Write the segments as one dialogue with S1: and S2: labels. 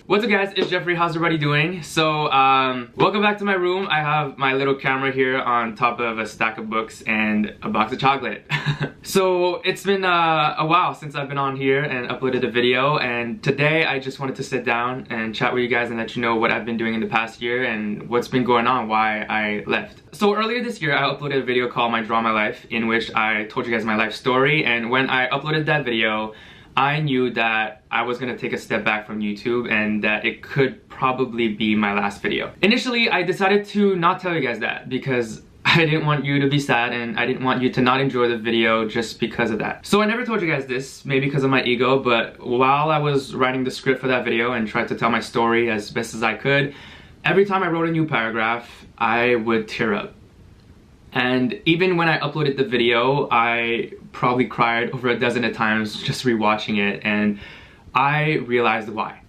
S1: What's up guys, it's Jeffrey. How's everybody doing? So welcome back to my room. I have my little camera here on top of a stack of books and a box of chocolate. So it's been a while since I've been on here and uploaded a video, and today I just wanted to sit down and chat with you guys and let you know what I've been doing in the past year and what's been going on, why I left. So earlier this year I uploaded a video called My Draw My Life, in which I told you guys my life story, and when I uploaded that video I knew that I was gonna take a step back from YouTube and that it could probably be my last video. Initially, I decided to not tell you guys that because I didn't want you to be sad and I didn't want you to not enjoy the video just because of that. So I never told you guys this, maybe because of my ego, but while I was writing the script for that video and tried to tell my story as best as I could, every time I wrote a new paragraph, I would tear up. And even when I uploaded the video, I probably cried over a dozen times just rewatching it, and I realized why.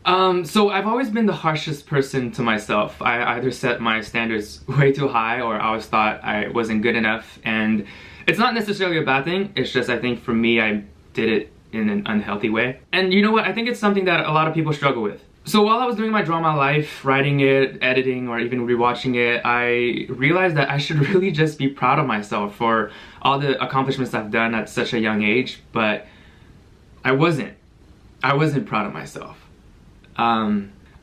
S1: So I've always been the harshest person to myself. I either set my standards way too high or I always thought I wasn't good enough, and it's not necessarily a bad thing, it's just I think for me I did it in an unhealthy way. And you know what, I think it's something that a lot of people struggle with. So while I was doing My Draw My Life, writing it, editing, or even rewatching it, I realized that I should really just be proud of myself for all the accomplishments I've done at such a young age, but I wasn't. I wasn't proud of myself.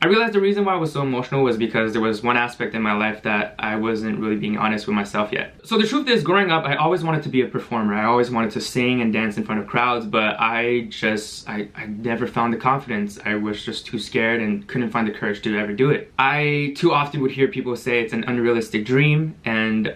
S1: I realized the reason why I was so emotional was because there was one aspect in my life that I wasn't really being honest with myself yet. So the truth is, growing up, I always wanted to be a performer. I always wanted to sing and dance in front of crowds, but I never found the confidence. I was just too scared and couldn't find the courage to ever do it. I too often would hear people say it's an unrealistic dream, and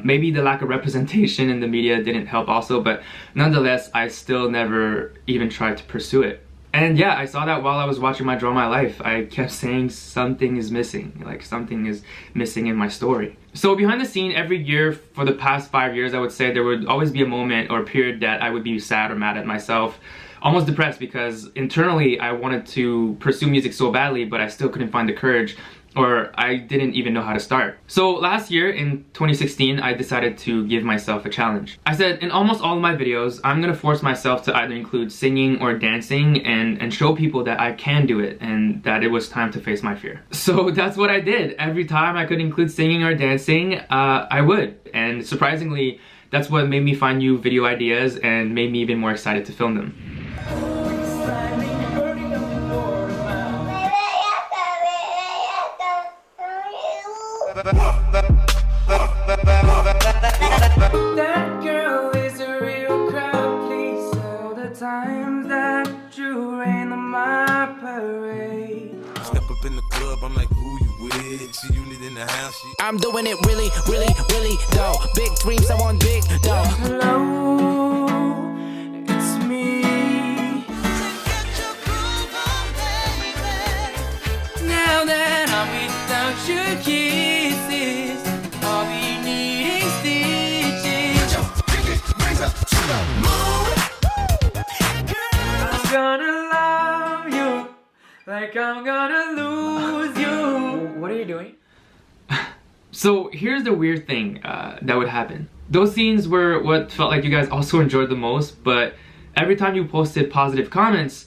S1: maybe the lack of representation in the media didn't help also, but nonetheless, I still never even tried to pursue it. And yeah, I saw that while I was watching My Draw My Life. I kept saying something is missing, like something is missing in my story. So behind the scene, every year for the past 5 years, I would say there would always be a moment or a period that I would be sad or mad at myself, almost depressed, because internally I wanted to pursue music so badly, but I still couldn't find the courage, or I didn't even know how to start. So last year in 2016, I decided to give myself a challenge. I said in almost all of my videos, I'm gonna force myself to either include singing or dancing and show people that I can do it and that it was time to face my fear. So that's what I did. Every time I could include singing or dancing, I would. And surprisingly, that's what made me find new video ideas and made me even more excited to film them.
S2: That girl is a real crowd, please tell the times that you rain on my parade.
S3: Step up in the club, I'm like, who you with? She unit in the house,
S4: I'm doing it really, really, really dough. Big dreams, I want big dough.
S2: Hello, it's me. Now that I'm without your kisses, I'll be needing stitches. I'm gonna love you like I'm gonna lose you. What are you doing?
S1: So here's the weird thing that would happen. Those scenes were what felt like you guys also enjoyed the most, but every time you posted positive comments,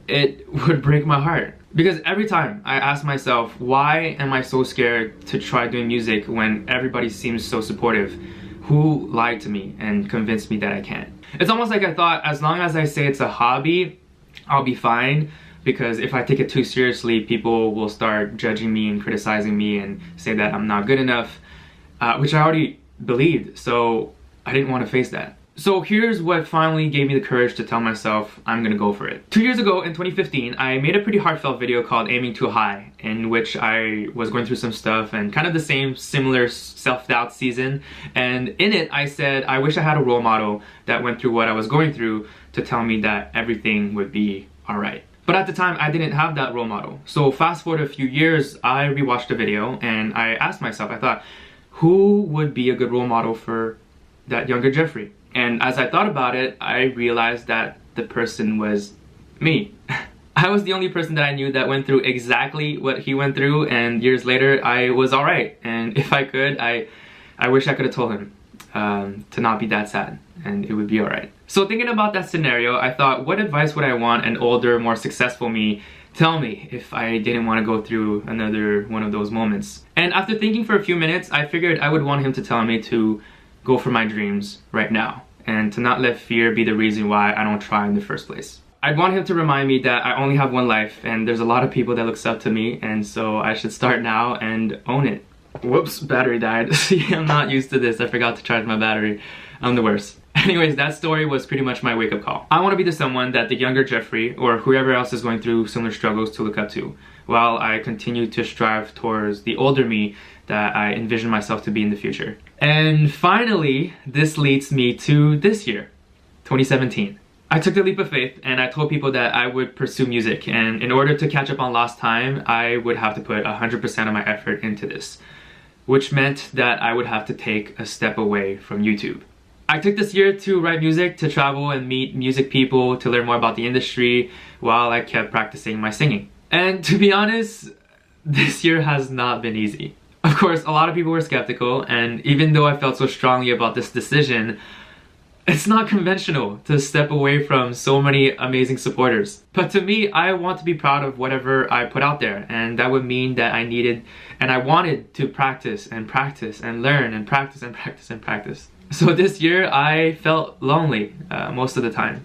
S1: it would break my heart. Because every time I ask myself, why am I so scared to try doing music when everybody seems so supportive? Who lied to me and convinced me that I can't? It's almost like I thought, as long as I say it's a hobby, I'll be fine. Because if I take it too seriously, people will start judging me and criticizing me and say that I'm not good enough, which I already believed, so I didn't want to face that. So here's what finally gave me the courage to tell myself I'm gonna go for it. 2 years ago in 2015, I made a pretty heartfelt video called Aiming Too High, in which I was going through some stuff and kind of the same similar self-doubt season. And in it, I said I wish I had a role model that went through what I was going through to tell me that everything would be alright. But at the time, I didn't have that role model. So fast forward a few years, I rewatched the video and I asked myself, I thought, who would be a good role model for that younger Jeffrey? And as I thought about it, I realized that the person was me. I was the only person that I knew that went through exactly what he went through, and years later, I was alright. And if I could, I wish I could have told him. to not be that sad, and it would be alright. So thinking about that scenario, I thought, what advice would I want an older, more successful me tell me if I didn't want to go through another one of those moments? And after thinking for a few minutes, I figured I would want him to tell me to go for my dreams right now, and to not let fear be the reason why I don't try in the first place. I'd want him to remind me that I only have one life, and there's a lot of people that looks up to me, and so I should start now and own it. Whoops, battery died. See, I'm not used to this. I forgot to charge my battery. I'm the worst. Anyways, that story was pretty much my wake-up call. I want to be the someone that the younger Jeffrey, or whoever else is going through similar struggles, to look up to, while I continue to strive towards the older me that I envision myself to be in the future. And finally, this leads me to this year, 2017. I took the leap of faith and I told people that I would pursue music, and in order to catch up on lost time, I would have to put 100% of my effort into this, which meant that I would have to take a step away from YouTube. I took this year to write music, to travel and meet music people, to learn more about the industry, while I kept practicing my singing. And to be honest, this year has not been easy. Of course, a lot of people were skeptical, and even though I felt so strongly about this decision, it's not conventional to step away from so many amazing supporters. But to me, I want to be proud of whatever I put out there, and that would mean that I needed and I wanted to practice and practice and learn and practice and practice and practice. So this year I felt lonely most of the time.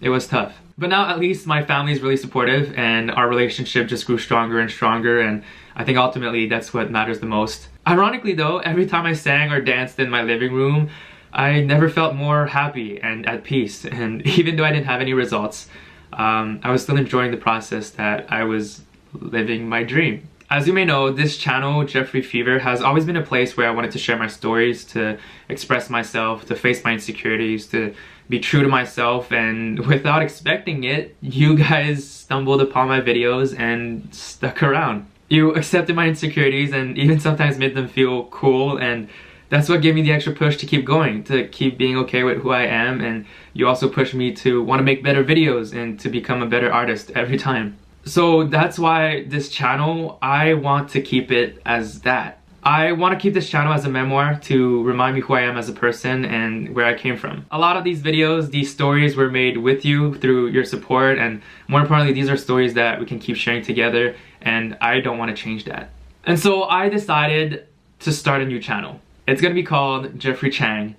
S1: It was tough. But now at least my family is really supportive, and our relationship just grew stronger and stronger, and I think ultimately that's what matters the most. Ironically though, every time I sang or danced in my living room, I never felt more happy and at peace, and even though I didn't have any results, I was still enjoying the process that I was living my dream. As you may know, this channel, Jeffrey Fever, has always been a place where I wanted to share my stories, to express myself, to face my insecurities, to be true to myself, and without expecting it, you guys stumbled upon my videos and stuck around. You accepted my insecurities and even sometimes made them feel cool, and that's what gave me the extra push to keep going, to keep being okay with who I am, and you also pushed me to want to make better videos and to become a better artist every time. So that's why this channel, I want to keep it as that. I want to keep this channel as a memoir to remind me who I am as a person and where I came from. A lot of these videos, these stories were made with you through your support, and more importantly, these are stories that we can keep sharing together, and I don't want to change that. And so I decided to start a new channel. It's gonna be called Jeffrey Chang,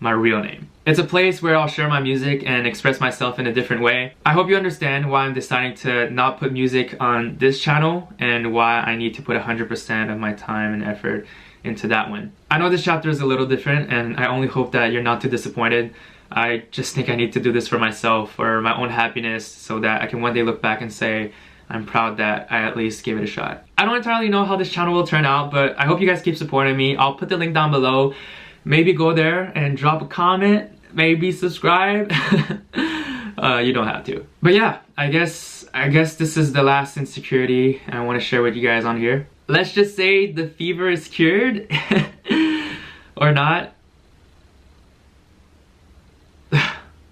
S1: my real name. It's a place where I'll share my music and express myself in a different way. I hope you understand why I'm deciding to not put music on this channel and why I need to put 100% of my time and effort into that one. I know this chapter is a little different, and I only hope that you're not too disappointed. I just think I need to do this for myself, for my own happiness, so that I can one day look back and say, I'm proud that I at least gave it a shot. I don't entirely know how this channel will turn out, but I hope you guys keep supporting me. I'll put the link down below. Maybe go there and drop a comment, maybe subscribe. You don't have to. But yeah, I guess this is the last insecurity I want to share with you guys on here. Let's just say the fever is cured, or not.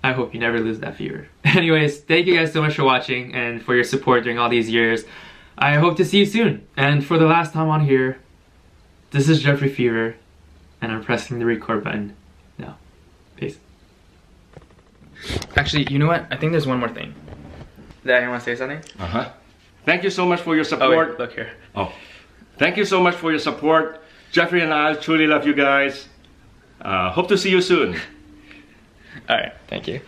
S1: I hope you never lose that fever. Anyways, thank you guys so much for watching and for your support during all these years. I hope to see you soon. And for the last time on here, this is Jeffrey Fever, and I'm pressing the record button now. Peace. Actually, you know what? I think there's one more thing. Dad, you want to say something?
S5: Uh-huh. Thank you so much for your support.
S1: Oh, wait, look here.
S5: Oh. Thank you so much for your support. Jeffrey and I truly love you guys. Hope to see you soon.
S1: Alright, thank you.